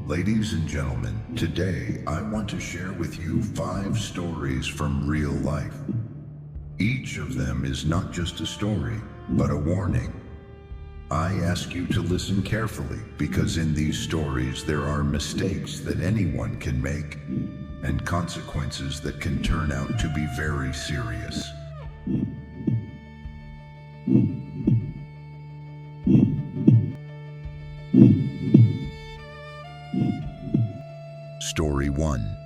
Ladies and gentlemen, today I want to share with you 5 stories from real life. Each of them is not just a story, but a warning. I ask you to listen carefully because in these stories there are mistakes that anyone can make and consequences that can turn out to be very serious. Story 1.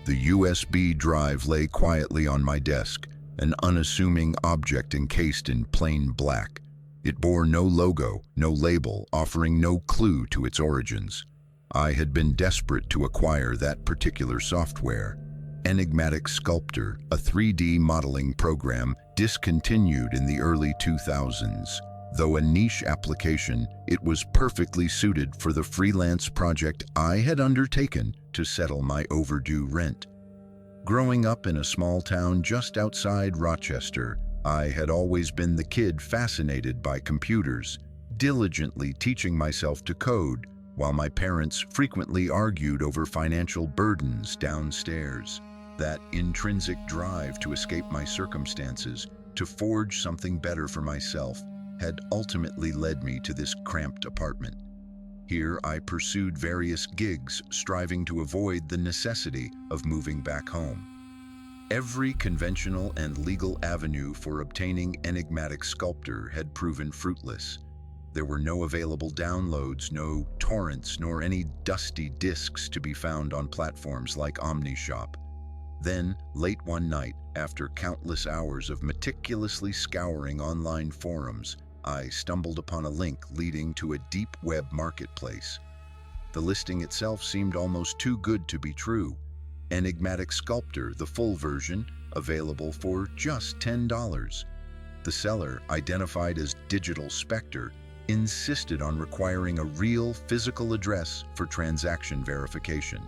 The USB drive lay quietly on my desk, an unassuming object encased in plain black. It bore no logo, no label, offering no clue to its origins. I had been desperate to acquire that particular software. Enigmatic Sculptor, a 3D modeling program discontinued in the early 2000s. Though a niche application, it was perfectly suited for the freelance project I had undertaken to settle my overdue rent. Growing up in a small town just outside Rochester, I had always been the kid fascinated by computers, diligently teaching myself to code, while my parents frequently argued over financial burdens downstairs. That intrinsic drive to escape my circumstances, to forge something better for myself, had ultimately led me to this cramped apartment. Here I pursued various gigs, striving to avoid the necessity of moving back home. Every conventional and legal avenue for obtaining Enigmatic Sculptor had proven fruitless. There were no available downloads, no torrents, nor any dusty discs to be found on platforms like OmniShop. Then, late one night, after countless hours of meticulously scouring online forums, I stumbled upon a link leading to a deep web marketplace. The listing itself seemed almost too good to be true. Enigmatic Sculptor, the full version, available for just $10. The seller, identified as Digital Spectre, insisted on requiring a real physical address for transaction verification.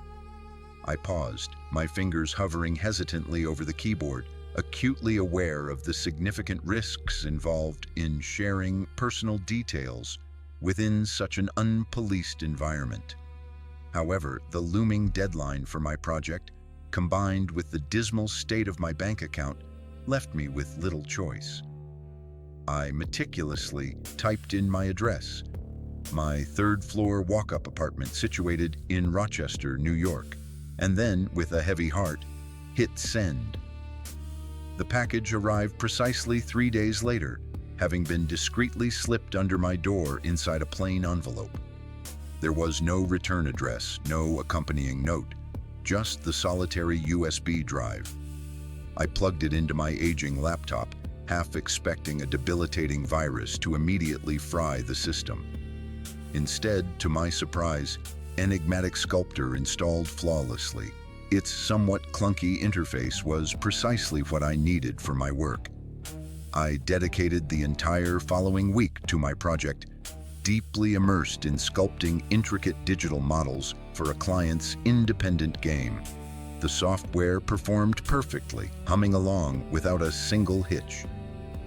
I paused, my fingers hovering hesitantly over the keyboard, acutely aware of the significant risks involved in sharing personal details within such an unpoliced environment. However, the looming deadline for my project, combined with the dismal state of my bank account, left me with little choice. I meticulously typed in my address, my third-floor walk-up apartment situated in Rochester, New York, and then, with a heavy heart, hit send. The package arrived precisely 3 days later, having been discreetly slipped under my door inside a plain envelope. There was no return address, no accompanying note, just the solitary USB drive. I plugged it into my aging laptop, half expecting a debilitating virus to immediately fry the system. Instead, to my surprise, Enigmatic Sculptor installed flawlessly. Its somewhat clunky interface was precisely what I needed for my work. I dedicated the entire following week to my project, deeply immersed in sculpting intricate digital models for a client's independent game. The software performed perfectly, humming along without a single hitch.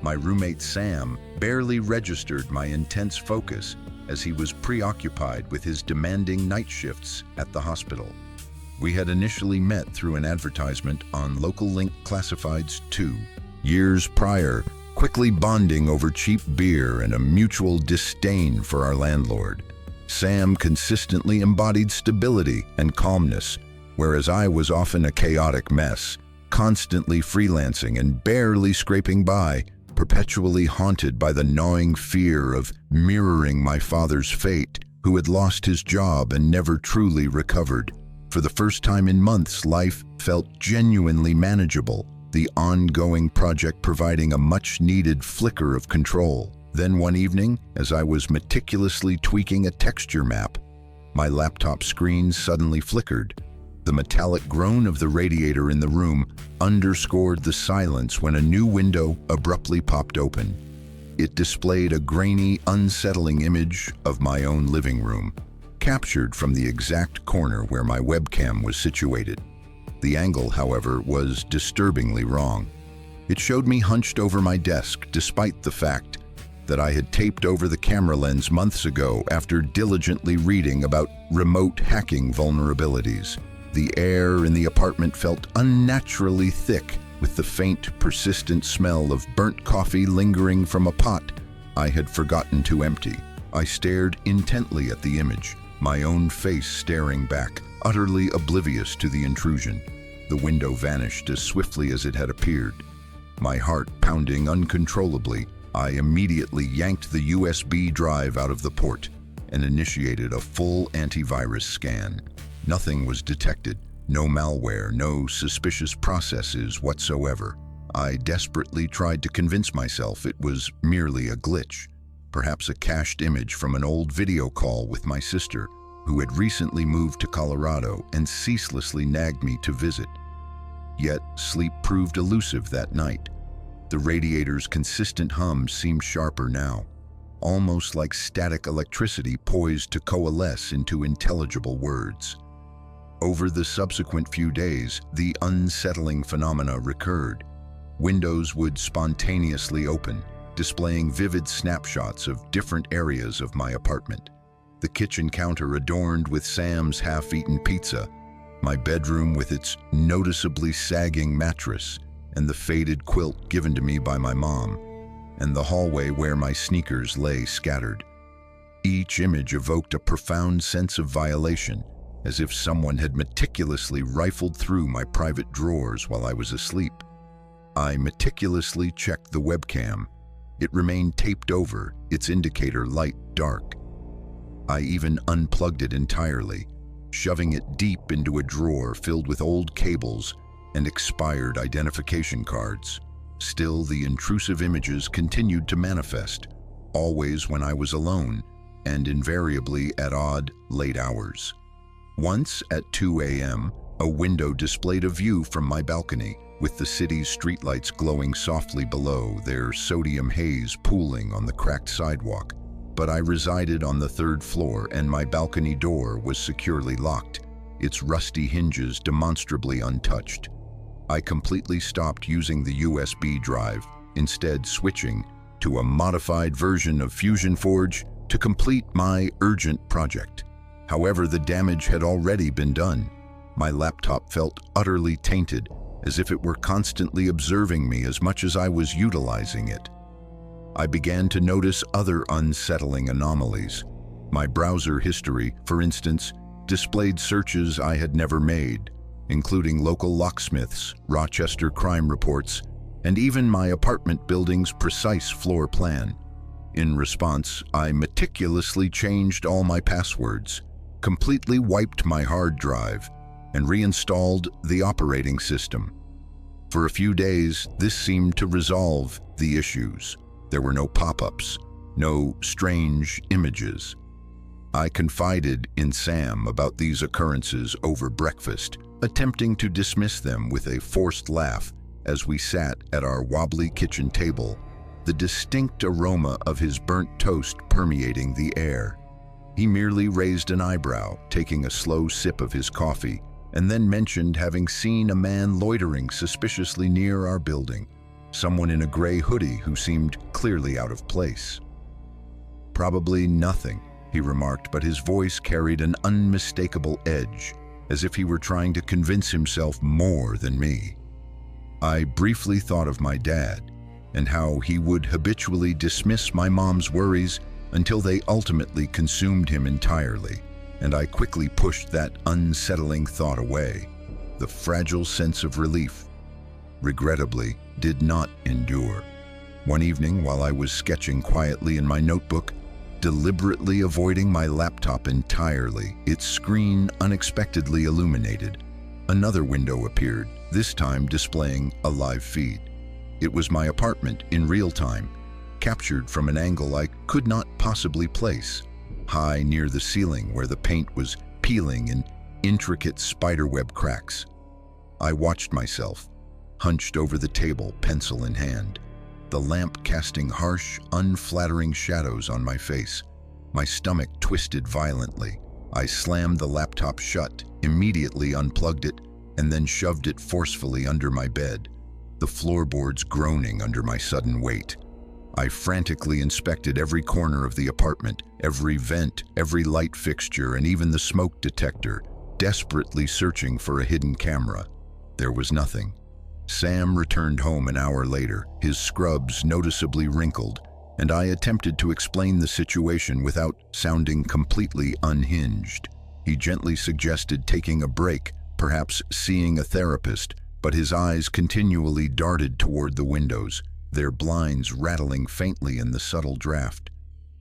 My roommate Sam barely registered my intense focus as he was preoccupied with his demanding night shifts at the hospital. We had initially met through an advertisement on Local Link Classifieds 2. Years prior, quickly bonding over cheap beer and a mutual disdain for our landlord. Sam consistently embodied stability and calmness, whereas I was often a chaotic mess, constantly freelancing and barely scraping by, perpetually haunted by the gnawing fear of mirroring my father's fate, who had lost his job and never truly recovered. For the first time in months, life felt genuinely manageable, the ongoing project providing a much-needed flicker of control. Then one evening, as I was meticulously tweaking a texture map, my laptop screen suddenly flickered. The metallic groan of the radiator in the room underscored the silence when a new window abruptly popped open. It displayed a grainy, unsettling image of my own living room, captured from the exact corner where my webcam was situated. The angle, however, was disturbingly wrong. It showed me hunched over my desk, despite the fact that I had taped over the camera lens months ago after diligently reading about remote hacking vulnerabilities. The air in the apartment felt unnaturally thick, with the faint, persistent smell of burnt coffee lingering from a pot I had forgotten to empty. I stared intently at the image, my own face staring back, utterly oblivious to the intrusion. The window vanished as swiftly as it had appeared. My heart pounding uncontrollably, I immediately yanked the USB drive out of the port and initiated a full antivirus scan. Nothing was detected, no malware, no suspicious processes whatsoever. I desperately tried to convince myself it was merely a glitch, perhaps a cached image from an old video call with my sister, who had recently moved to Colorado and ceaselessly nagged me to visit. Yet sleep proved elusive that night. The radiator's consistent hum seemed sharper now, almost like static electricity poised to coalesce into intelligible words. Over the subsequent few days, the unsettling phenomena recurred. Windows would spontaneously open, displaying vivid snapshots of different areas of my apartment. The kitchen counter adorned with Sam's half-eaten pizza, my bedroom with its noticeably sagging mattress and the faded quilt given to me by my mom, and the hallway where my sneakers lay scattered. Each image evoked a profound sense of violation, as if someone had meticulously rifled through my private drawers while I was asleep. I meticulously checked the webcam. It remained taped over, its indicator light dark. I even unplugged it entirely, shoving it deep into a drawer filled with old cables and expired identification cards. Still, the intrusive images continued to manifest, always when I was alone, and invariably at odd, late hours. Once, at 2 a.m., a window displayed a view from my balcony, with the city's streetlights glowing softly below, their sodium haze pooling on the cracked sidewalk. But I resided on the third floor, and my balcony door was securely locked, its rusty hinges demonstrably untouched. I completely stopped using the USB drive, instead switching to a modified version of Fusion Forge to complete my urgent project. However, the damage had already been done. My laptop felt utterly tainted, as if it were constantly observing me as much as I was utilizing it. I began to notice other unsettling anomalies. My browser history, for instance, displayed searches I had never made, including local locksmiths, Rochester crime reports, and even my apartment building's precise floor plan. In response, I meticulously changed all my passwords, completely wiped my hard drive, and reinstalled the operating system. For a few days, this seemed to resolve the issues. There were no pop-ups, no strange images. I confided in Sam about these occurrences over breakfast, attempting to dismiss them with a forced laugh as we sat at our wobbly kitchen table, the distinct aroma of his burnt toast permeating the air. He merely raised an eyebrow, taking a slow sip of his coffee, and then mentioned having seen a man loitering suspiciously near our building, someone in a gray hoodie who seemed clearly out of place. "Probably nothing," he remarked, but his voice carried an unmistakable edge, as if he were trying to convince himself more than me. I briefly thought of my dad, and how he would habitually dismiss my mom's worries until they ultimately consumed him entirely, and I quickly pushed that unsettling thought away. The fragile sense of relief, regrettably, did not endure. One evening, while I was sketching quietly in my notebook, deliberately avoiding my laptop entirely, its screen unexpectedly illuminated. Another window appeared, this time displaying a live feed. It was my apartment in real time, captured from an angle I could not possibly place, high near the ceiling where the paint was peeling in intricate spiderweb cracks. I watched myself, hunched over the table, pencil in hand, the lamp casting harsh, unflattering shadows on my face. My stomach twisted violently. I slammed the laptop shut, immediately unplugged it, and then shoved it forcefully under my bed, the floorboards groaning under my sudden weight. I frantically inspected every corner of the apartment, every vent, every light fixture, and even the smoke detector, desperately searching for a hidden camera. There was nothing. Sam returned home an hour later, his scrubs noticeably wrinkled, and I attempted to explain the situation without sounding completely unhinged. He gently suggested taking a break, perhaps seeing a therapist, but his eyes continually darted toward the windows, their blinds rattling faintly in the subtle draft.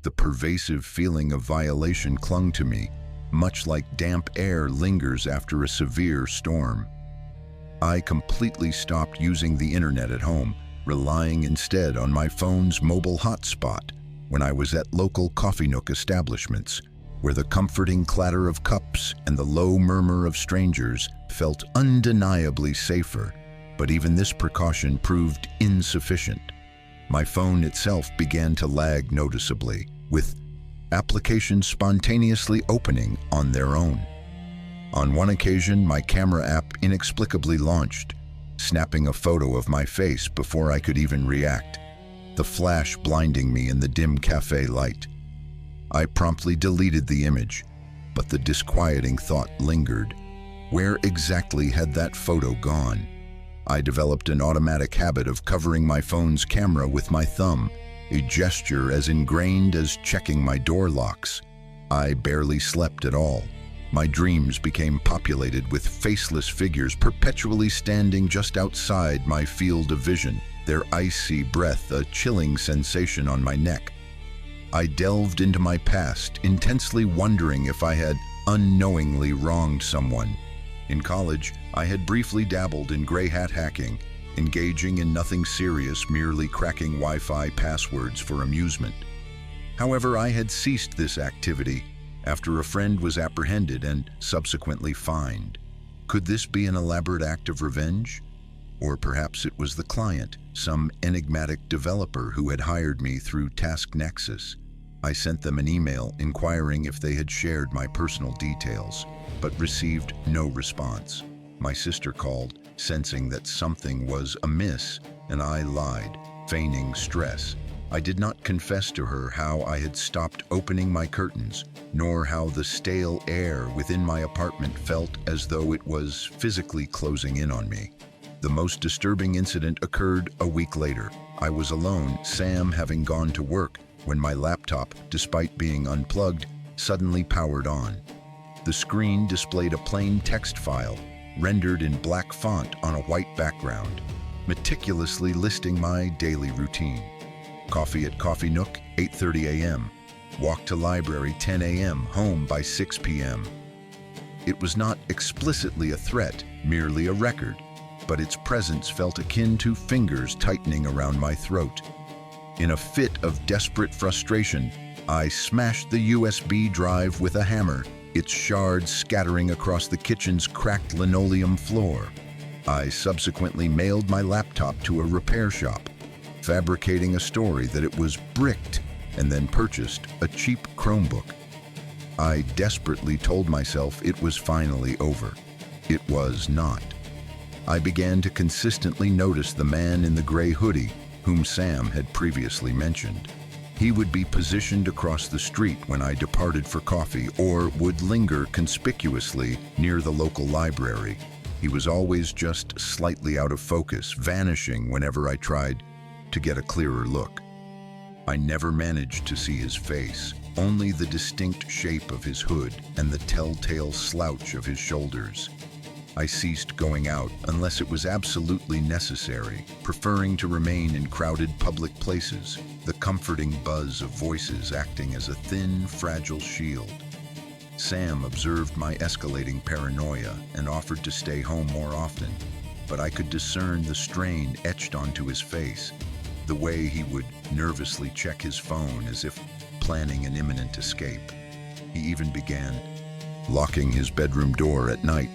The pervasive feeling of violation clung to me, much like damp air lingers after a severe storm. I completely stopped using the internet at home, relying instead on my phone's mobile hotspot when I was at local coffee nook establishments, where the comforting clatter of cups and the low murmur of strangers felt undeniably safer. But even this precaution proved insufficient. My phone itself began to lag noticeably, with applications spontaneously opening on their own. On one occasion, my camera app inexplicably launched, snapping a photo of my face before I could even react, the flash blinding me in the dim cafe light. I promptly deleted the image, but the disquieting thought lingered. Where exactly had that photo gone? I developed an automatic habit of covering my phone's camera with my thumb, a gesture as ingrained as checking my door locks. I barely slept at all. My dreams became populated with faceless figures perpetually standing just outside my field of vision, their icy breath a chilling sensation on my neck. I delved into my past, intensely wondering if I had unknowingly wronged someone. In college, I had briefly dabbled in gray hat hacking, engaging in nothing serious, merely cracking Wi-Fi passwords for amusement. However, I had ceased this activity after a friend was apprehended and subsequently fined. Could this be an elaborate act of revenge? Or perhaps it was the client, some enigmatic developer who had hired me through Task Nexus. I sent them an email inquiring if they had shared my personal details, but received no response. My sister called, sensing that something was amiss, and I lied, feigning stress. I did not confess to her how I had stopped opening my curtains, nor how the stale air within my apartment felt as though it was physically closing in on me. The most disturbing incident occurred a week later. I was alone, Sam having gone to work, when my laptop, despite being unplugged, suddenly powered on. The screen displayed a plain text file, rendered in black font on a white background, meticulously listing my daily routine. Coffee at Coffee Nook, 8:30 a.m. Walk to library, 10 a.m. Home by 6 p.m. It was not explicitly a threat, merely a record, but its presence felt akin to fingers tightening around my throat. In a fit of desperate frustration, I smashed the USB drive with a hammer, its shards scattering across the kitchen's cracked linoleum floor. I subsequently mailed my laptop to a repair shop, fabricating a story that it was bricked, and then purchased a cheap Chromebook. I desperately told myself it was finally over. It was not. I began to consistently notice the man in the gray hoodie, whom Sam had previously mentioned. He would be positioned across the street when I departed for coffee, or would linger conspicuously near the local library. He was always just slightly out of focus, vanishing whenever I tried to get a clearer look. I never managed to see his face, only the distinct shape of his hood and the telltale slouch of his shoulders. I ceased going out unless it was absolutely necessary, preferring to remain in crowded public places, the comforting buzz of voices acting as a thin, fragile shield. Sam observed my escalating paranoia and offered to stay home more often, but I could discern the strain etched onto his face, the way he would nervously check his phone as if planning an imminent escape. He even began locking his bedroom door at night,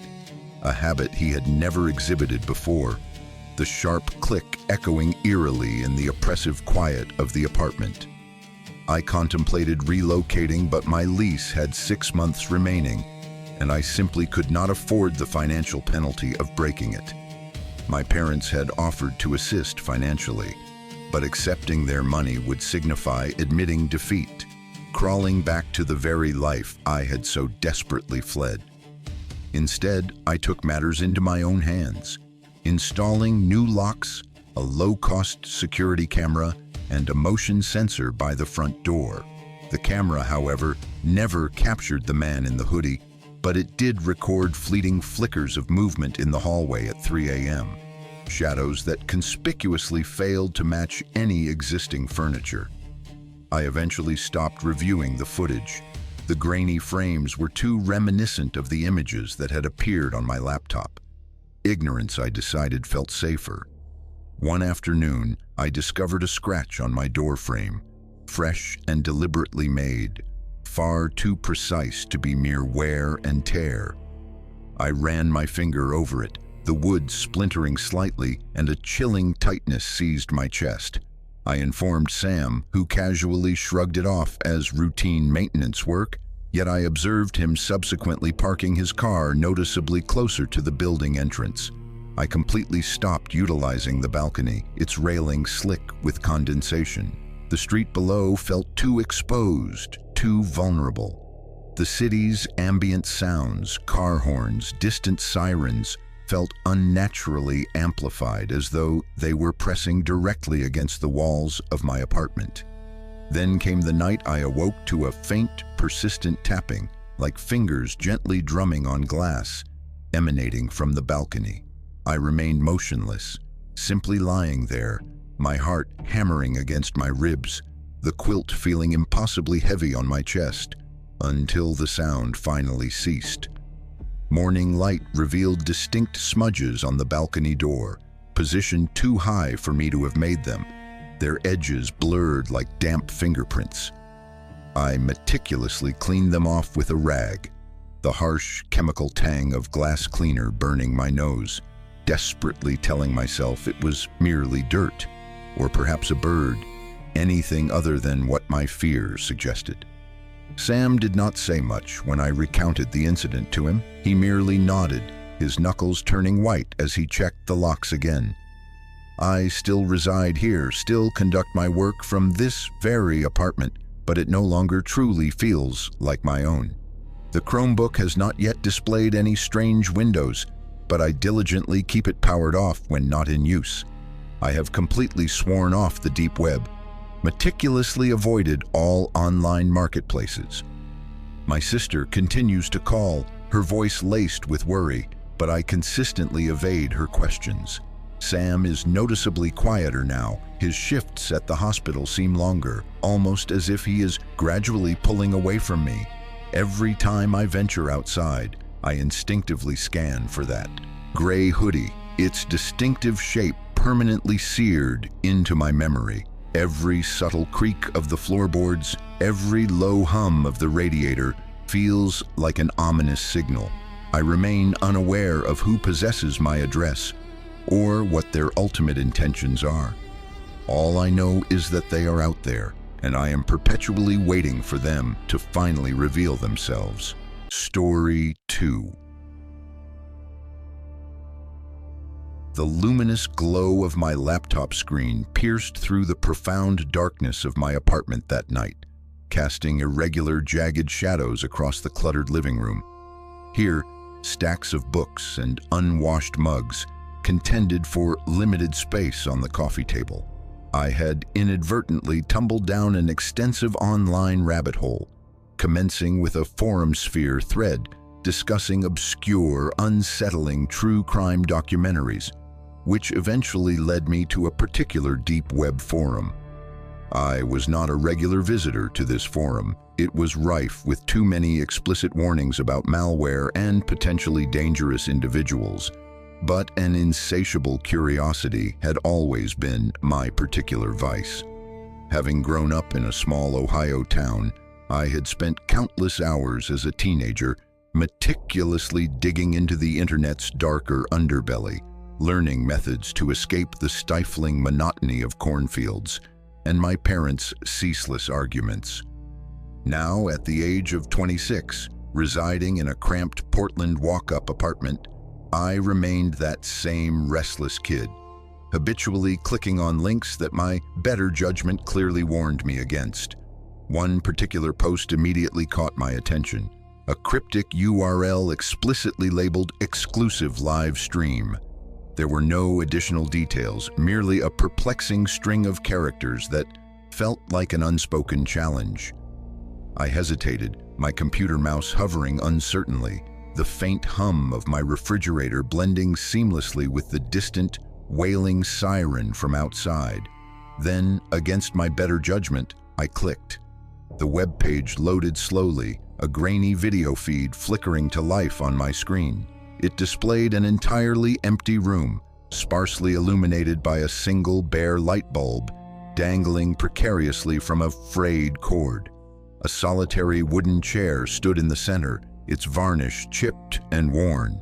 a habit he had never exhibited before, the sharp click echoing eerily in the oppressive quiet of the apartment. I contemplated relocating, but my lease had 6 months remaining, and I simply could not afford the financial penalty of breaking it. My parents had offered to assist financially, but accepting their money would signify admitting defeat, crawling back to the very life I had so desperately fled. Instead, I took matters into my own hands, installing new locks, a low-cost security camera, and a motion sensor by the front door. The camera, however, never captured the man in the hoodie, but it did record fleeting flickers of movement in the hallway at 3 a.m., shadows that conspicuously failed to match any existing furniture. I eventually stopped reviewing the footage. The grainy frames were too reminiscent of the images that had appeared on my laptop. Ignorance, I decided, felt safer. One afternoon, I discovered a scratch on my door frame, fresh and deliberately made, far too precise to be mere wear and tear. I ran my finger over it, the wood splintering slightly, and a chilling tightness seized my chest. I informed Sam, who casually shrugged it off as routine maintenance work, yet I observed him subsequently parking his car noticeably closer to the building entrance. I completely stopped utilizing the balcony, its railing slick with condensation. The street below felt too exposed, too vulnerable. The city's ambient sounds, car horns, distant sirens, felt unnaturally amplified, as though they were pressing directly against the walls of my apartment. Then came the night I awoke to a faint, persistent tapping, like fingers gently drumming on glass, emanating from the balcony. I remained motionless, simply lying there, my heart hammering against my ribs, the quilt feeling impossibly heavy on my chest, until the sound finally ceased. Morning light revealed distinct smudges on the balcony door, positioned too high for me to have made them, their edges blurred like damp fingerprints. I meticulously cleaned them off with a rag, the harsh chemical tang of glass cleaner burning my nose, desperately telling myself it was merely dirt, or perhaps a bird, anything other than what my fear suggested. Sam did not say much when I recounted the incident to him. He merely nodded, his knuckles turning white as he checked the locks again. I still reside here, still conduct my work from this very apartment, but it no longer truly feels like my own. The Chromebook has not yet displayed any strange windows, but I diligently keep it powered off when not in use. I have completely sworn off the deep web, meticulously avoided all online marketplaces. My sister continues to call, her voice laced with worry, but I consistently evade her questions. Sam is noticeably quieter now. His shifts at the hospital seem longer, almost as if he is gradually pulling away from me. Every time I venture outside, I instinctively scan for that gray hoodie, its distinctive shape permanently seared into my memory. Every subtle creak of the floorboards, every low hum of the radiator feels like an ominous signal. I remain unaware of who possesses my address or what their ultimate intentions are. All I know is that they are out there, and I am perpetually waiting for them to finally reveal themselves. Story 2. The luminous glow of my laptop screen pierced through the profound darkness of my apartment that night, casting irregular, jagged shadows across the cluttered living room. Here, stacks of books and unwashed mugs contended for limited space on the coffee table. I had inadvertently tumbled down an extensive online rabbit hole, commencing with a forum sphere thread discussing obscure, unsettling true crime documentaries, which eventually led me to a particular deep web forum. I was not a regular visitor to this forum. It was rife with too many explicit warnings about malware and potentially dangerous individuals, but an insatiable curiosity had always been my particular vice. Having grown up in a small Ohio town, I had spent countless hours as a teenager meticulously digging into the internet's darker underbelly, learning methods to escape the stifling monotony of cornfields and my parents' ceaseless arguments. Now, at the age of 26, residing in a cramped Portland walk-up apartment, I remained that same restless kid, habitually clicking on links that my better judgment clearly warned me against. One particular post immediately caught my attention. A cryptic URL explicitly labeled "exclusive live stream." There were no additional details, merely a perplexing string of characters that felt like an unspoken challenge. I hesitated, my computer mouse hovering uncertainly, the faint hum of my refrigerator blending seamlessly with the distant, wailing siren from outside. Then, against my better judgment, I clicked. The web page loaded slowly, a grainy video feed flickering to life on my screen. It displayed an entirely empty room, sparsely illuminated by a single bare light bulb, dangling precariously from a frayed cord. A solitary wooden chair stood in the center, its varnish chipped and worn.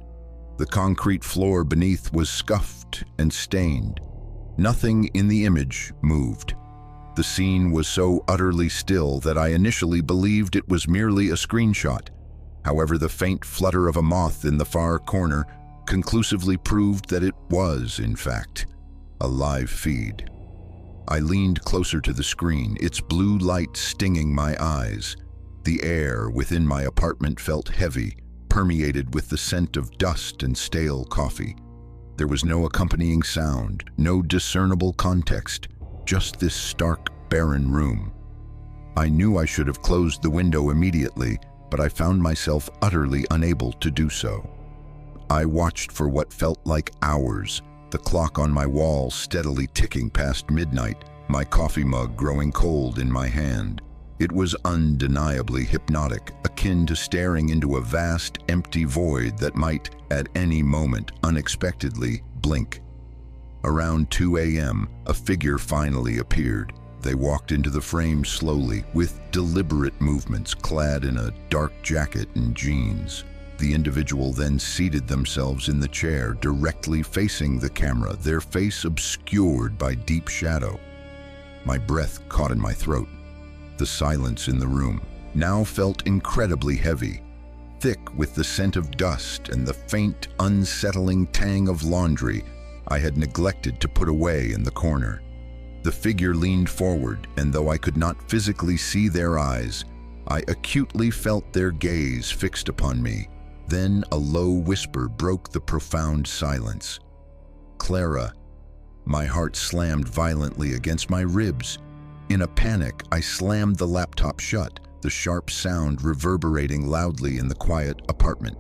The concrete floor beneath was scuffed and stained. Nothing in the image moved. The scene was so utterly still that I initially believed it was merely a screenshot. However, the faint flutter of a moth in the far corner conclusively proved that it was, in fact, a live feed. I leaned closer to the screen, its blue light stinging my eyes. The air within my apartment felt heavy, permeated with the scent of dust and stale coffee. There was no accompanying sound, no discernible context, just this stark, barren room. I knew I should have closed the window immediately, but I found myself utterly unable to do so. I watched for what felt like hours, the clock on my wall steadily ticking past midnight, my coffee mug growing cold in my hand. It was undeniably hypnotic, akin to staring into a vast, empty void that might, at any moment, unexpectedly blink. Around 2 a.m., a figure finally appeared. They walked into the frame slowly, with deliberate movements, clad in a dark jacket and jeans. The individual then seated themselves in the chair, directly facing the camera, their face obscured by deep shadow. My breath caught in my throat. The silence in the room now felt incredibly heavy, thick with the scent of dust and the faint, unsettling tang of laundry I had neglected to put away in the corner. The figure leaned forward, and though I could not physically see their eyes, I acutely felt their gaze fixed upon me. Then a low whisper broke the profound silence. "Clara." My heart slammed violently against my ribs. In a panic, I slammed the laptop shut, the sharp sound reverberating loudly in the quiet apartment.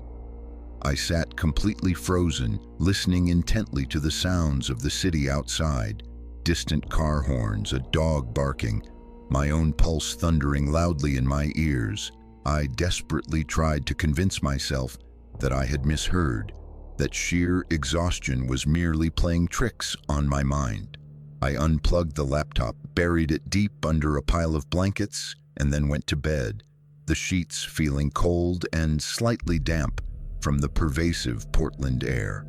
I sat completely frozen, listening intently to the sounds of the city outside. Distant car horns, a dog barking, my own pulse thundering loudly in my ears. I desperately tried to convince myself that I had misheard, that sheer exhaustion was merely playing tricks on my mind. I unplugged the laptop, buried it deep under a pile of blankets, and then went to bed, the sheets feeling cold and slightly damp from the pervasive Portland air.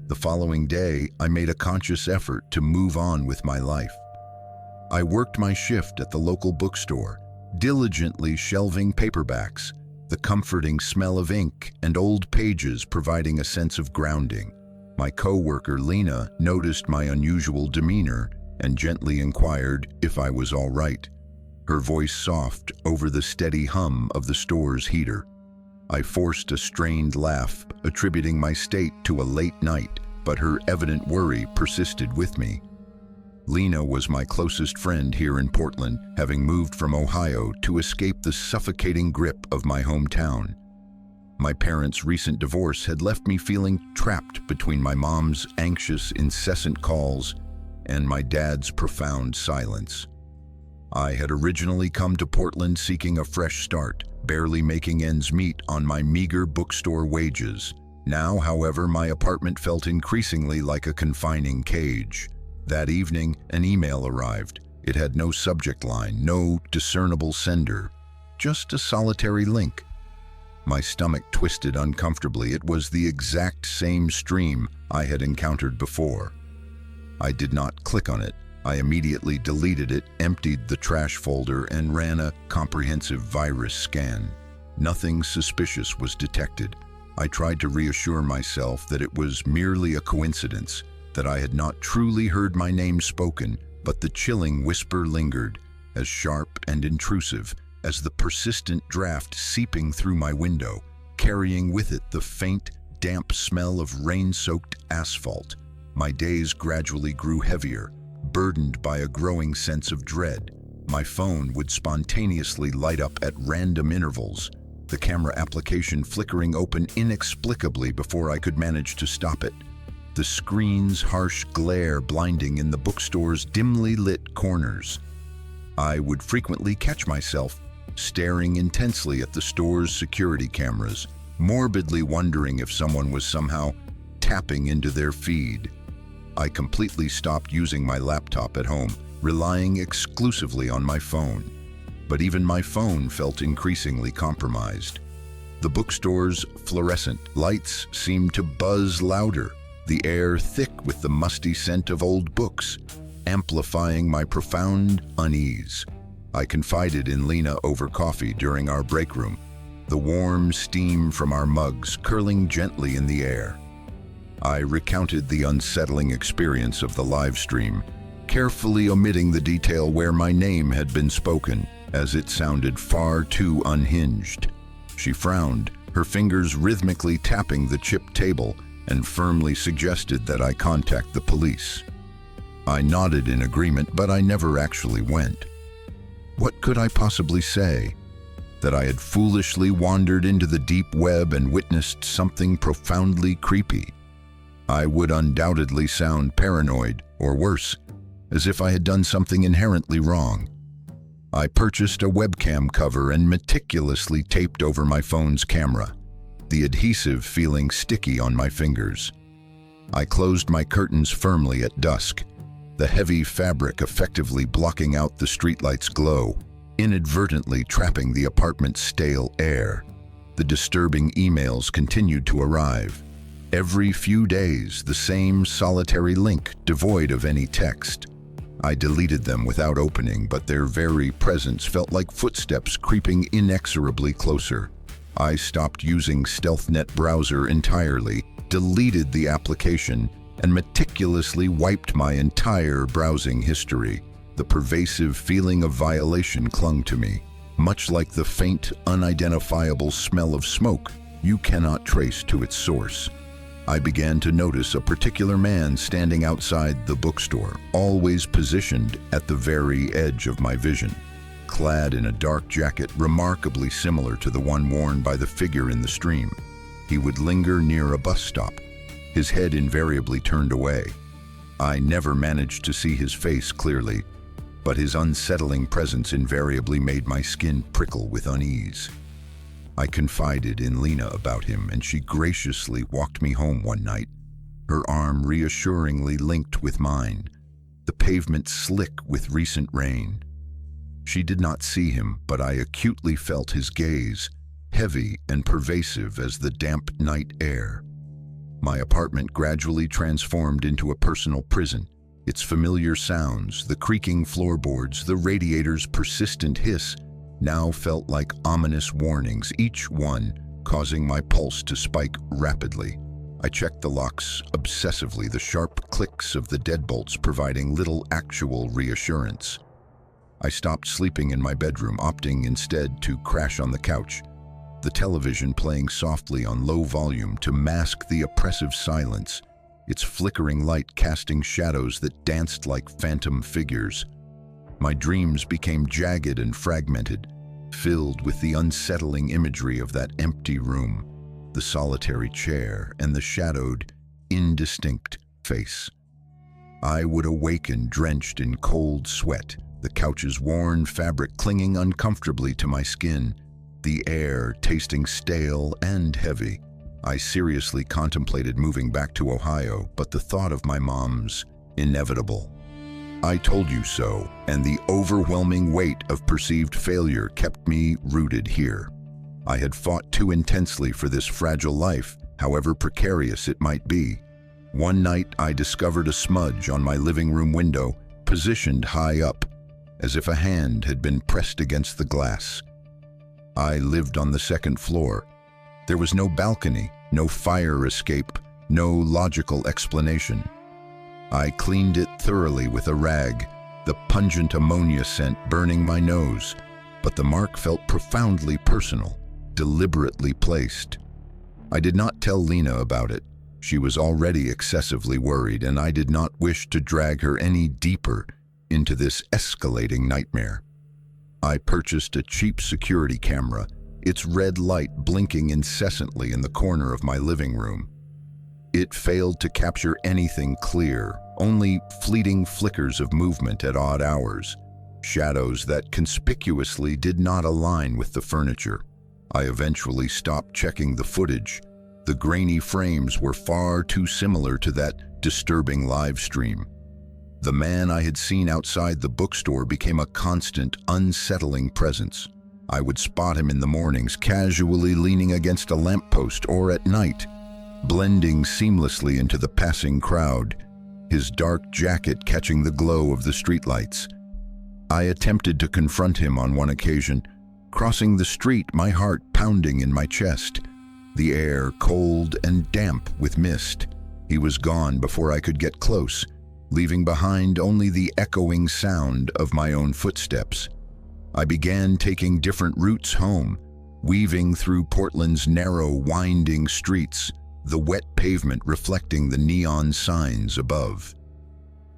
The following day, I made a conscious effort to move on with my life. I worked my shift at the local bookstore, diligently shelving paperbacks, the comforting smell of ink and old pages providing a sense of grounding. My co-worker Lena noticed my unusual demeanor and gently inquired if I was all right, her voice soft over the steady hum of the store's heater. I forced a strained laugh, attributing my state to a late night, but her evident worry persisted with me. Lena was my closest friend here in Portland, having moved from Ohio to escape the suffocating grip of my hometown. My parents' recent divorce had left me feeling trapped between my mom's anxious, incessant calls and my dad's profound silence. I had originally come to Portland seeking a fresh start, barely making ends meet on my meager bookstore wages. Now, however, my apartment felt increasingly like a confining cage. That evening, an email arrived. It had no subject line, no discernible sender, just a solitary link. My stomach twisted uncomfortably. It was the exact same stream I had encountered before. I did not click on it. I immediately deleted it, emptied the trash folder, and ran a comprehensive virus scan. Nothing suspicious was detected. I tried to reassure myself that it was merely a coincidence, that I had not truly heard my name spoken, but the chilling whisper lingered, as sharp and intrusive as the persistent draft seeping through my window, carrying with it the faint, damp smell of rain-soaked asphalt. My days gradually grew heavier, burdened by a growing sense of dread. My phone would spontaneously light up at random intervals, the camera application flickering open inexplicably before I could manage to stop it. The screen's harsh glare blinding in the bookstore's dimly lit corners. I would frequently catch myself staring intensely at the store's security cameras, morbidly wondering if someone was somehow tapping into their feed. I completely stopped using my laptop at home, relying exclusively on my phone. But even my phone felt increasingly compromised. The bookstore's fluorescent lights seemed to buzz louder, the air thick with the musty scent of old books, amplifying my profound unease. I confided in Lena over coffee during our break room, the warm steam from our mugs curling gently in the air. I recounted the unsettling experience of the live stream, carefully omitting the detail where my name had been spoken, as it sounded far too unhinged. She frowned, her fingers rhythmically tapping the chipped table, and firmly suggested that I contact the police. I nodded in agreement, but I never actually went. What could I possibly say? That I had foolishly wandered into the deep web and witnessed something profoundly creepy. I would undoubtedly sound paranoid, or worse, as if I had done something inherently wrong. I purchased a webcam cover and meticulously taped over my phone's camera, the adhesive feeling sticky on my fingers. I closed my curtains firmly at dusk, the heavy fabric effectively blocking out the streetlight's glow, inadvertently trapping the apartment's stale air. The disturbing emails continued to arrive. Every few days, the same solitary link, devoid of any text. I deleted them without opening, but their very presence felt like footsteps creeping inexorably closer. I stopped using StealthNet browser entirely, deleted the application, and meticulously wiped my entire browsing history. The pervasive feeling of violation clung to me, much like the faint, unidentifiable smell of smoke you cannot trace to its source. I began to notice a particular man standing outside the bookstore, always positioned at the very edge of my vision. Clad in a dark jacket remarkably similar to the one worn by the figure in the stream, he would linger near a bus stop, his head invariably turned away. I never managed to see his face clearly, but his unsettling presence invariably made my skin prickle with unease. I confided in Lena about him, and she graciously walked me home one night, her arm reassuringly linked with mine, the pavement slick with recent rain. She did not see him, but I acutely felt his gaze, heavy and pervasive as the damp night air. My apartment gradually transformed into a personal prison. Its familiar sounds, the creaking floorboards, the radiator's persistent hiss, now felt like ominous warnings, each one causing my pulse to spike rapidly. I checked the locks obsessively, the sharp clicks of the deadbolts providing little actual reassurance. I stopped sleeping in my bedroom, opting instead to crash on the couch, the television playing softly on low volume to mask the oppressive silence, its flickering light casting shadows that danced like phantom figures. My dreams became jagged and fragmented, filled with the unsettling imagery of that empty room, the solitary chair, and the shadowed, indistinct face. I would awaken drenched in cold sweat, the couch's worn fabric clinging uncomfortably to my skin, the air tasting stale and heavy. I seriously contemplated moving back to Ohio, but the thought of my mom's inevitable "I told you so," and the overwhelming weight of perceived failure kept me rooted here. I had fought too intensely for this fragile life, however precarious it might be. One night, I discovered a smudge on my living room window, positioned high up, as if a hand had been pressed against the glass. I lived on the second floor. There was no balcony, no fire escape, no logical explanation. I cleaned it thoroughly with a rag, the pungent ammonia scent burning my nose, but the mark felt profoundly personal, deliberately placed. I did not tell Lena about it. She was already excessively worried, and I did not wish to drag her any deeper into this escalating nightmare. I purchased a cheap security camera, its red light blinking incessantly in the corner of my living room. It failed to capture anything clear, only fleeting flickers of movement at odd hours, shadows that conspicuously did not align with the furniture. I eventually stopped checking the footage. The grainy frames were far too similar to that disturbing live stream. The man I had seen outside the bookstore became a constant, unsettling presence. I would spot him in the mornings, casually leaning against a lamppost, or at night, blending seamlessly into the passing crowd, his dark jacket catching the glow of the streetlights. I attempted to confront him on one occasion, crossing the street, my heart pounding in my chest, the air cold and damp with mist. He was gone before I could get close, leaving behind only the echoing sound of my own footsteps. I began taking different routes home, weaving through Portland's narrow, winding streets, the wet pavement reflecting the neon signs above.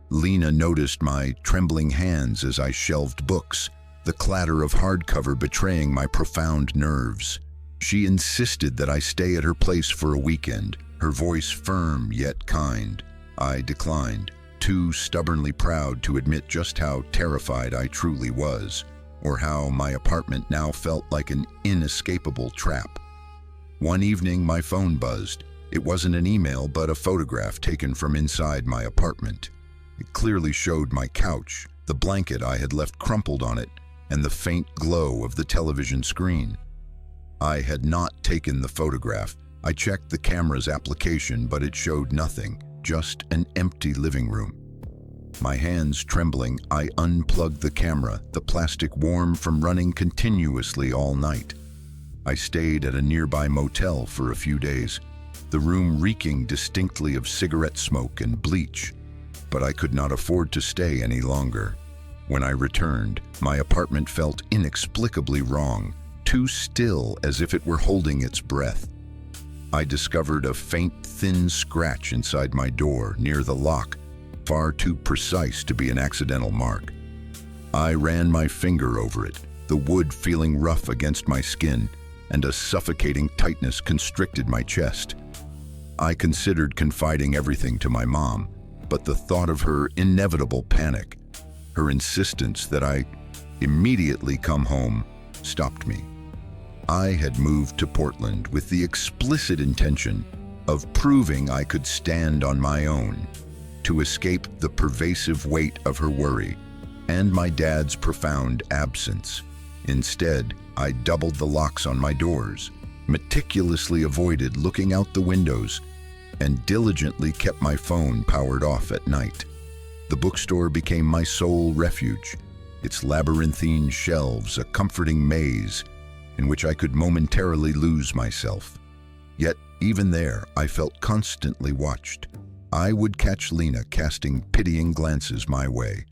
Lena noticed my trembling hands as I shelved books, the clatter of hardcover betraying my profound nerves. She insisted that I stay at her place for a weekend, her voice firm yet kind. I declined, too stubbornly proud to admit just how terrified I truly was, or how my apartment now felt like an inescapable trap. One evening, my phone buzzed. It wasn't an email, but a photograph taken from inside my apartment. It clearly showed my couch, the blanket I had left crumpled on it, and the faint glow of the television screen. I had not taken the photograph. I checked the camera's application, but it showed nothing, just an empty living room. My hands trembling, I unplugged the camera, the plastic warm from running continuously all night. I stayed at a nearby motel for a few days, the room reeking distinctly of cigarette smoke and bleach, but I could not afford to stay any longer. When I returned, my apartment felt inexplicably wrong, too still as if it were holding its breath. I discovered a faint, thin scratch inside my door near the lock, far too precise to be an accidental mark. I ran my finger over it, the wood feeling rough against my skin, and a suffocating tightness constricted my chest. I considered confiding everything to my mom, but the thought of her inevitable panic, her insistence that I immediately come home, stopped me. I had moved to Portland with the explicit intention of proving I could stand on my own, to escape the pervasive weight of her worry and my dad's profound absence. Instead, I doubled the locks on my doors, meticulously avoided looking out the windows, and diligently kept my phone powered off at night. The bookstore became my sole refuge, its labyrinthine shelves a comforting maze in which I could momentarily lose myself. Yet, even there, I felt constantly watched. I would catch Lena casting pitying glances my way,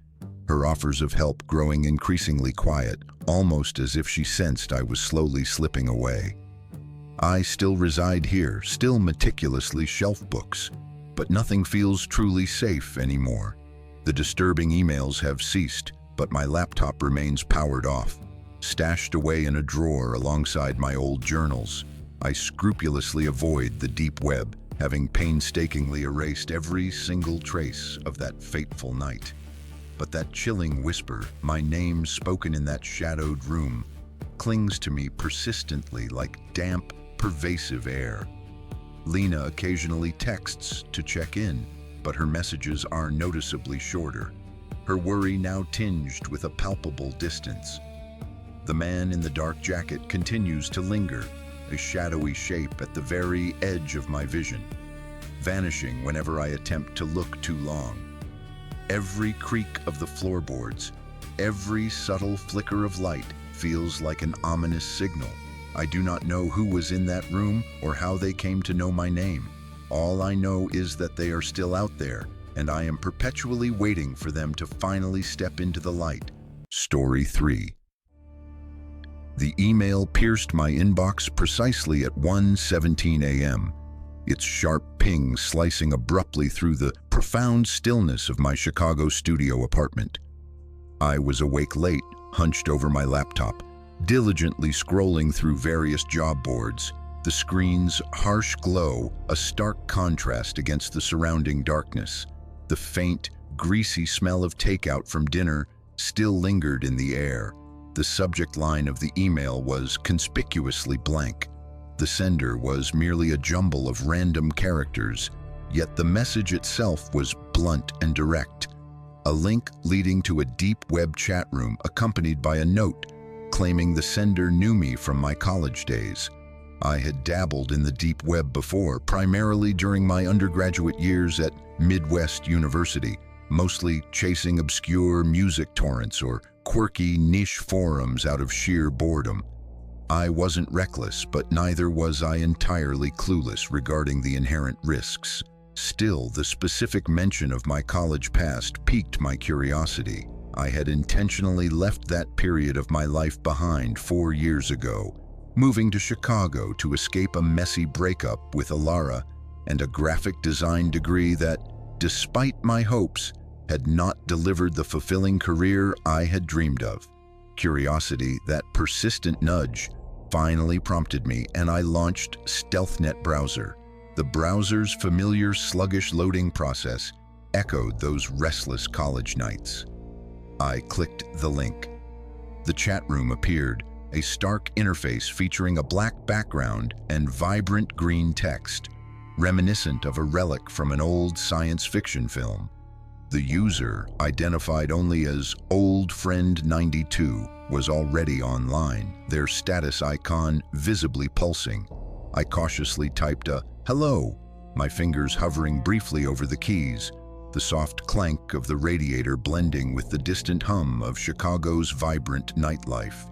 her offers of help growing increasingly quiet, almost as if she sensed I was slowly slipping away. I still reside here, still meticulously shelf books, but nothing feels truly safe anymore. The disturbing emails have ceased, but my laptop remains powered off, stashed away in a drawer alongside my old journals. I scrupulously avoid the deep web, having painstakingly erased every single trace of that fateful night. But that chilling whisper, my name spoken in that shadowed room, clings to me persistently like damp, pervasive air. Lena occasionally texts to check in, but her messages are noticeably shorter, her worry now tinged with a palpable distance. The man in the dark jacket continues to linger, a shadowy shape at the very edge of my vision, vanishing whenever I attempt to look too long. Every creak of the floorboards, every subtle flicker of light feels like an ominous signal. I do not know who was in that room or how they came to know my name. All I know is that they are still out there, and I am perpetually waiting for them to finally step into the light. Story 3. The email pierced my inbox precisely at 1:17 a.m., its sharp ping slicing abruptly through the profound stillness of my Chicago studio apartment. I was awake late, hunched over my laptop, diligently scrolling through various job boards, the screen's harsh glow a stark contrast against the surrounding darkness. The faint, greasy smell of takeout from dinner still lingered in the air. The subject line of the email was conspicuously blank. The sender was merely a jumble of random characters, yet the message itself was blunt and direct. A link leading to a deep web chat room accompanied by a note claiming the sender knew me from my college days. I had dabbled in the deep web before, primarily during my undergraduate years at Midwest University, mostly chasing obscure music torrents or quirky niche forums out of sheer boredom. I wasn't reckless, but neither was I entirely clueless regarding the inherent risks. Still, the specific mention of my college past piqued my curiosity. I had intentionally left that period of my life behind 4 years ago, moving to Chicago to escape a messy breakup with Alara and a graphic design degree that, despite my hopes, had not delivered the fulfilling career I had dreamed of. Curiosity, that persistent nudge, finally prompted me, and I launched StealthNet Browser. The browser's familiar sluggish loading process echoed those restless college nights. I clicked the link. The chat room appeared, a stark interface featuring a black background and vibrant green text, reminiscent of a relic from an old science fiction film. The user, identified only as Old Friend 92, was already online, their status icon visibly pulsing. I cautiously typed a "hello," my fingers hovering briefly over the keys, the soft clank of the radiator blending with the distant hum of Chicago's vibrant nightlife.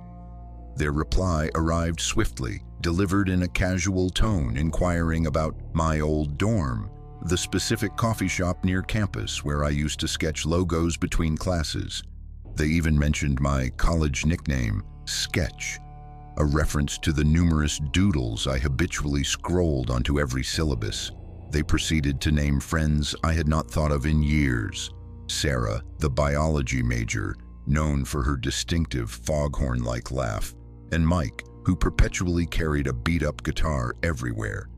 Their reply arrived swiftly, delivered in a casual tone, inquiring about my old dorm, the specific coffee shop near campus where I used to sketch logos between classes. They even mentioned my college nickname, Sketch, a reference to the numerous doodles I habitually scrolled onto every syllabus. They proceeded to name friends I had not thought of in years. Sarah, the biology major, known for her distinctive foghorn-like laugh, and Mike, who perpetually carried a beat-up guitar everywhere.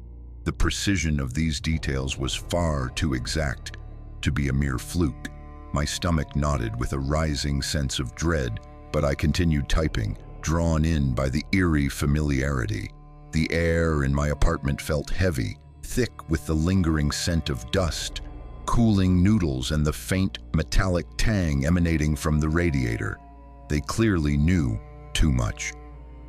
The precision of these details was far too exact to be a mere fluke. My stomach knotted with a rising sense of dread, but I continued typing, drawn in by the eerie familiarity. The air in my apartment felt heavy, thick with the lingering scent of dust, cooling noodles, and the faint metallic tang emanating from the radiator. They clearly knew too much.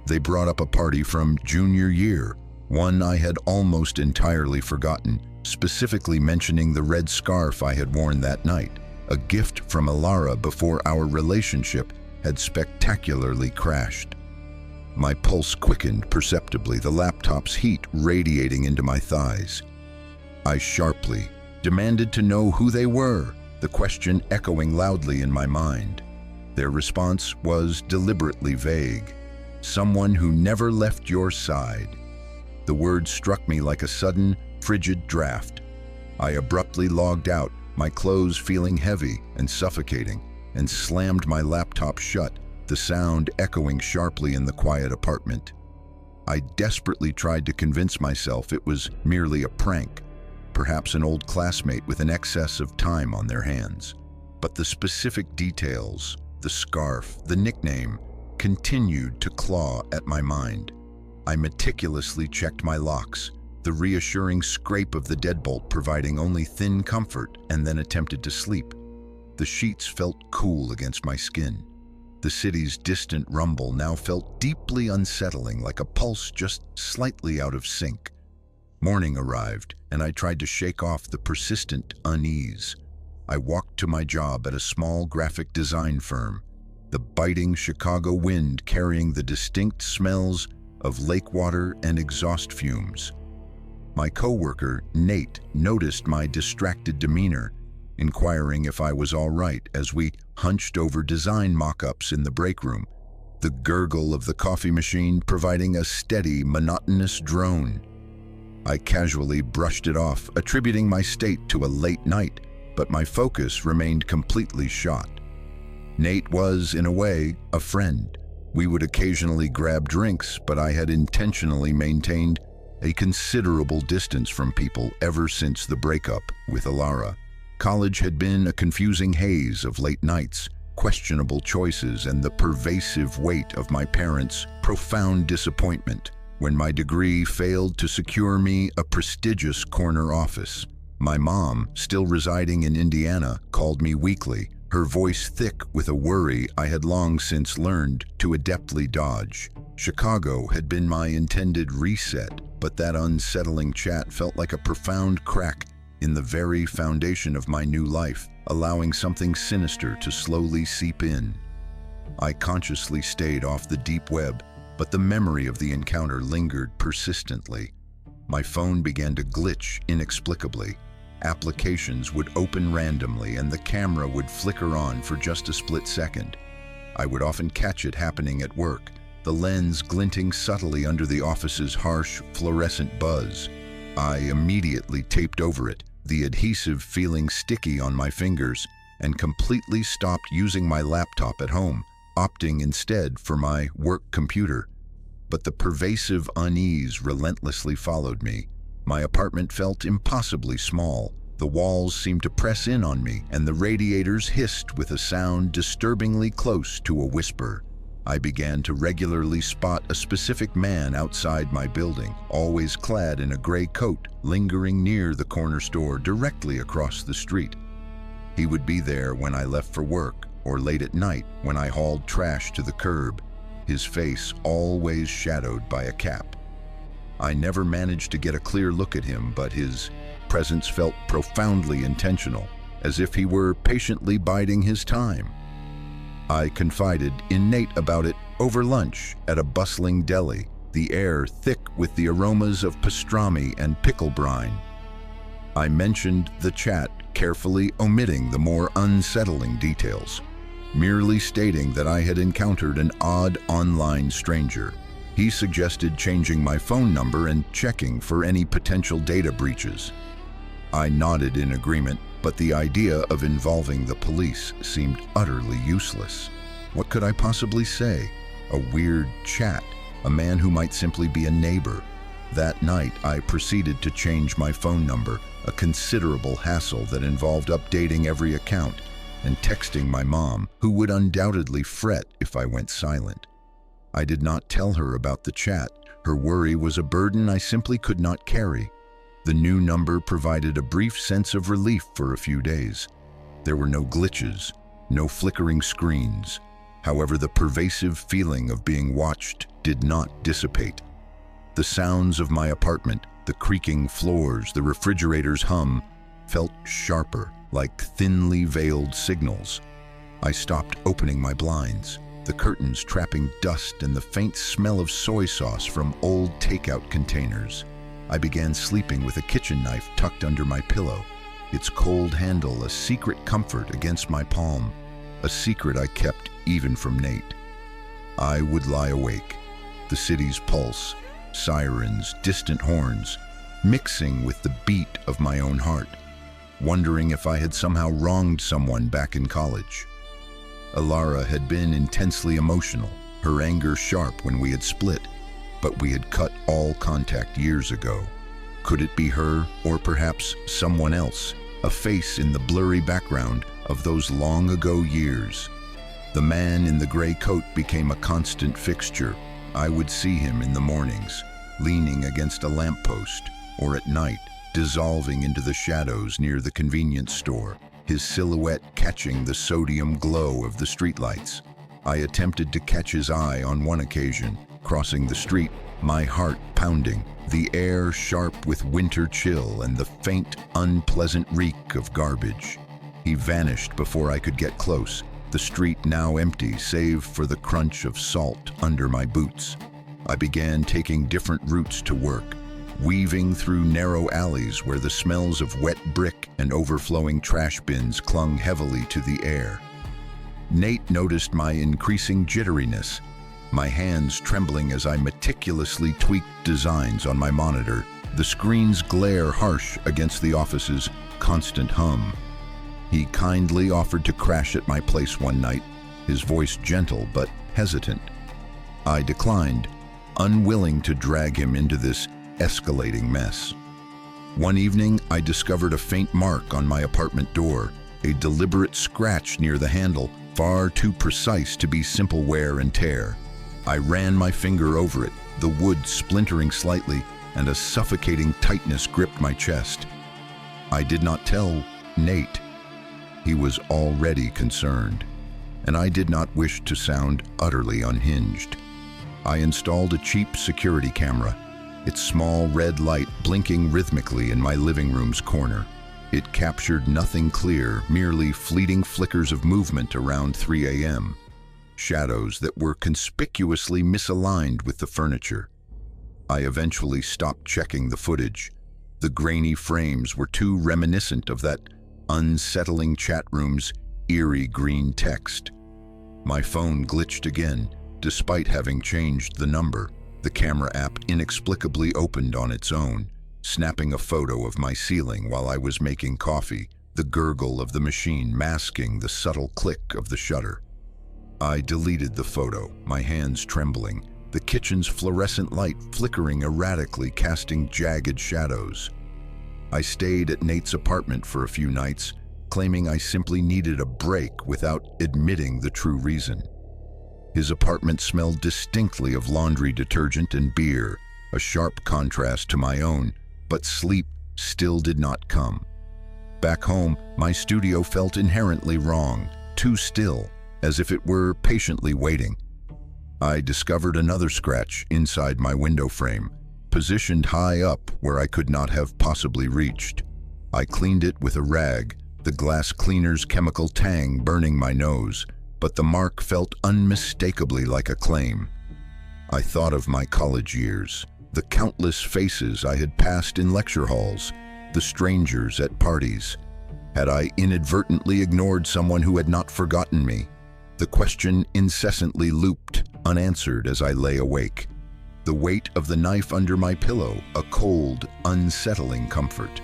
They brought up a party from junior year, one I had almost entirely forgotten, specifically mentioning the red scarf I had worn that night, a gift from Alara before our relationship had spectacularly crashed. My pulse quickened perceptibly, the laptop's heat radiating into my thighs. I sharply demanded to know who they were, the question echoing loudly in my mind. Their response was deliberately vague. Someone who never left your side. The word struck me like a sudden, frigid draft. I abruptly logged out, my clothes feeling heavy and suffocating, and slammed my laptop shut, the sound echoing sharply in the quiet apartment. I desperately tried to convince myself it was merely a prank, perhaps an old classmate with an excess of time on their hands. But the specific details, the scarf, the nickname, continued to claw at my mind. I meticulously checked my locks, the reassuring scrape of the deadbolt providing only thin comfort, and then attempted to sleep. The sheets felt cool against my skin. The city's distant rumble now felt deeply unsettling, like a pulse just slightly out of sync. Morning arrived, and I tried to shake off the persistent unease. I walked to my job at a small graphic design firm, the biting Chicago wind carrying the distinct smells of lake water and exhaust fumes. My coworker, Nate, noticed my distracted demeanor, inquiring if I was all right as we hunched over design mock-ups in the break room, the gurgle of the coffee machine providing a steady, monotonous drone. I casually brushed it off, attributing my state to a late night, but my focus remained completely shot. Nate was, in a way, a friend. We would occasionally grab drinks, but I had intentionally maintained a considerable distance from people ever since the breakup with Alara. College had been a confusing haze of late nights, questionable choices, and the pervasive weight of my parents' profound disappointment when my degree failed to secure me a prestigious corner office. My mom, still residing in Indiana, called me weekly, her voice thick with a worry I had long since learned to adeptly dodge. Chicago had been my intended reset, but that unsettling chat felt like a profound crack in the very foundation of my new life, allowing something sinister to slowly seep in. I consciously stayed off the deep web, but the memory of the encounter lingered persistently. My phone began to glitch inexplicably. Applications would open randomly and the camera would flicker on for just a split second. I would often catch it happening at work, the lens glinting subtly under the office's harsh, fluorescent buzz. I immediately taped over it, the adhesive feeling sticky on my fingers, and completely stopped using my laptop at home, opting instead for my work computer. But the pervasive unease relentlessly followed me. My apartment felt impossibly small. The walls seemed to press in on me, and the radiators hissed with a sound disturbingly close to a whisper. I began to regularly spot a specific man outside my building, always clad in a gray coat, lingering near the corner store directly across the street. He would be there when I left for work, or late at night when I hauled trash to the curb, his face always shadowed by a cap. I never managed to get a clear look at him, but his presence felt profoundly intentional, as if he were patiently biding his time. I confided in Nate about it over lunch at a bustling deli, the air thick with the aromas of pastrami and pickle brine. I mentioned the chat, carefully omitting the more unsettling details, merely stating that I had encountered an odd online stranger. He suggested changing my phone number and checking for any potential data breaches. I nodded in agreement, but the idea of involving the police seemed utterly useless. What could I possibly say? A weird chat, a man who might simply be a neighbor. That night, I proceeded to change my phone number, a considerable hassle that involved updating every account and texting my mom, who would undoubtedly fret if I went silent. I did not tell her about the chat. Her worry was a burden I simply could not carry. The new number provided a brief sense of relief for a few days. There were no glitches, no flickering screens. However, the pervasive feeling of being watched did not dissipate. The sounds of my apartment, the creaking floors, the refrigerator's hum, felt sharper, like thinly veiled signals. I stopped opening my blinds, the curtains trapping dust and the faint smell of soy sauce from old takeout containers. I began sleeping with a kitchen knife tucked under my pillow, its cold handle a secret comfort against my palm, a secret I kept even from Nate. I would lie awake, the city's pulse, sirens, distant horns, mixing with the beat of my own heart, wondering if I had somehow wronged someone back in college. Alara had been intensely emotional, her anger sharp when we had split, but we had cut all contact years ago. Could it be her, or perhaps someone else, a face in the blurry background of those long ago years? The man in the gray coat became a constant fixture. I would see him in the mornings, leaning against a lamppost, or at night, dissolving into the shadows near the convenience store, his silhouette catching the sodium glow of the streetlights. I attempted to catch his eye on one occasion, crossing the street, my heart pounding, the air sharp with winter chill and the faint, unpleasant reek of garbage. He vanished before I could get close, the street now empty save for the crunch of salt under my boots. I began taking different routes to work, weaving through narrow alleys where the smells of wet brick and overflowing trash bins clung heavily to the air. Nate noticed my increasing jitteriness, my hands trembling as I meticulously tweaked designs on my monitor, the screen's glare harsh against the office's constant hum. He kindly offered to crash at my place one night, his voice gentle but hesitant. I declined, unwilling to drag him into this escalating mess. One evening, I discovered a faint mark on my apartment door, a deliberate scratch near the handle, far too precise to be simple wear and tear. I ran my finger over it, the wood splintering slightly, and a suffocating tightness gripped my chest. I did not tell Nate. He was already concerned, and I did not wish to sound utterly unhinged. I installed a cheap security camera, its small red light blinking rhythmically in my living room's corner. It captured nothing clear, merely fleeting flickers of movement around 3 a.m., shadows that were conspicuously misaligned with the furniture. I eventually stopped checking the footage. The grainy frames were too reminiscent of that unsettling chat room's eerie green text. My phone glitched again, despite having changed the number. The camera app inexplicably opened on its own, snapping a photo of my ceiling while I was making coffee, the gurgle of the machine masking the subtle click of the shutter. I deleted the photo, my hands trembling, the kitchen's fluorescent light flickering erratically, casting jagged shadows. I stayed at Nate's apartment for a few nights, claiming I simply needed a break without admitting the true reason. His apartment smelled distinctly of laundry detergent and beer, a sharp contrast to my own, but sleep still did not come. Back home, my studio felt inherently wrong, too still, as if it were patiently waiting. I discovered another scratch inside my window frame, positioned high up where I could not have possibly reached. I cleaned it with a rag, the glass cleaner's chemical tang burning my nose, but the mark felt unmistakably like a claim. I thought of my college years, the countless faces I had passed in lecture halls, the strangers at parties. Had I inadvertently ignored someone who had not forgotten me? The question incessantly looped, unanswered as I lay awake. The weight of the knife under my pillow, a cold, unsettling comfort.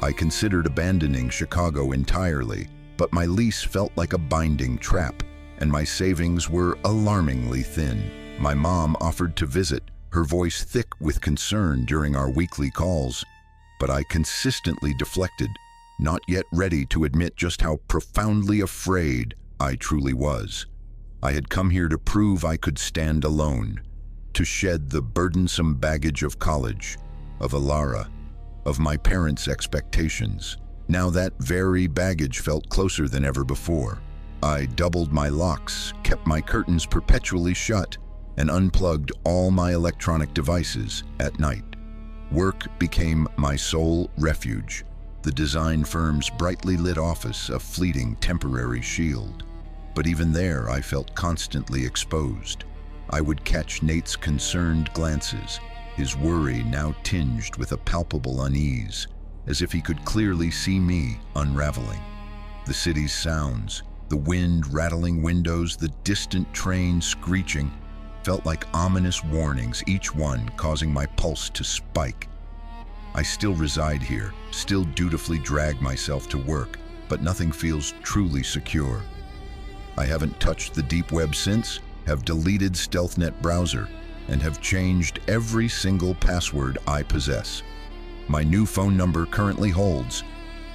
I considered abandoning Chicago entirely, but my lease felt like a binding trap, and my savings were alarmingly thin. My mom offered to visit, her voice thick with concern during our weekly calls, but I consistently deflected, not yet ready to admit just how profoundly afraid I truly was. I had come here to prove I could stand alone, to shed the burdensome baggage of college, of Alara, of my parents' expectations. Now that very baggage felt closer than ever before. I doubled my locks, kept my curtains perpetually shut, and unplugged all my electronic devices at night. Work became my sole refuge, the design firm's brightly lit office a fleeting temporary shield. But even there, I felt constantly exposed. I would catch Nate's concerned glances, his worry now tinged with a palpable unease, as if he could clearly see me unraveling. The city's sounds, the wind rattling windows, the distant train screeching, felt like ominous warnings, each one causing my pulse to spike. I still reside here, still dutifully drag myself to work, but nothing feels truly secure. I haven't touched the deep web since, have deleted StealthNet browser, and have changed every single password I possess. My new phone number currently holds,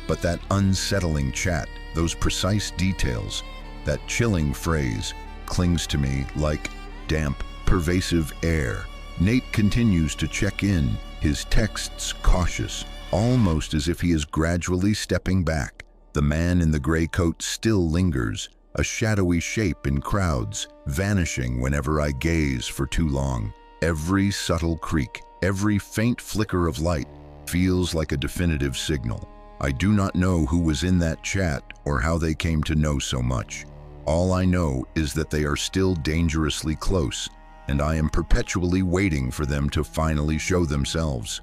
but that unsettling chat, those precise details, that chilling phrase clings to me like damp, pervasive air. Nate continues to check in, his texts cautious, almost as if he is gradually stepping back. The man in the gray coat still lingers, a shadowy shape in crowds, vanishing whenever I gaze for too long. Every subtle creak, every faint flicker of light feels like a definitive signal. I do not know who was in that chat or how they came to know so much. All I know is that they are still dangerously close, and I am perpetually waiting for them to finally show themselves.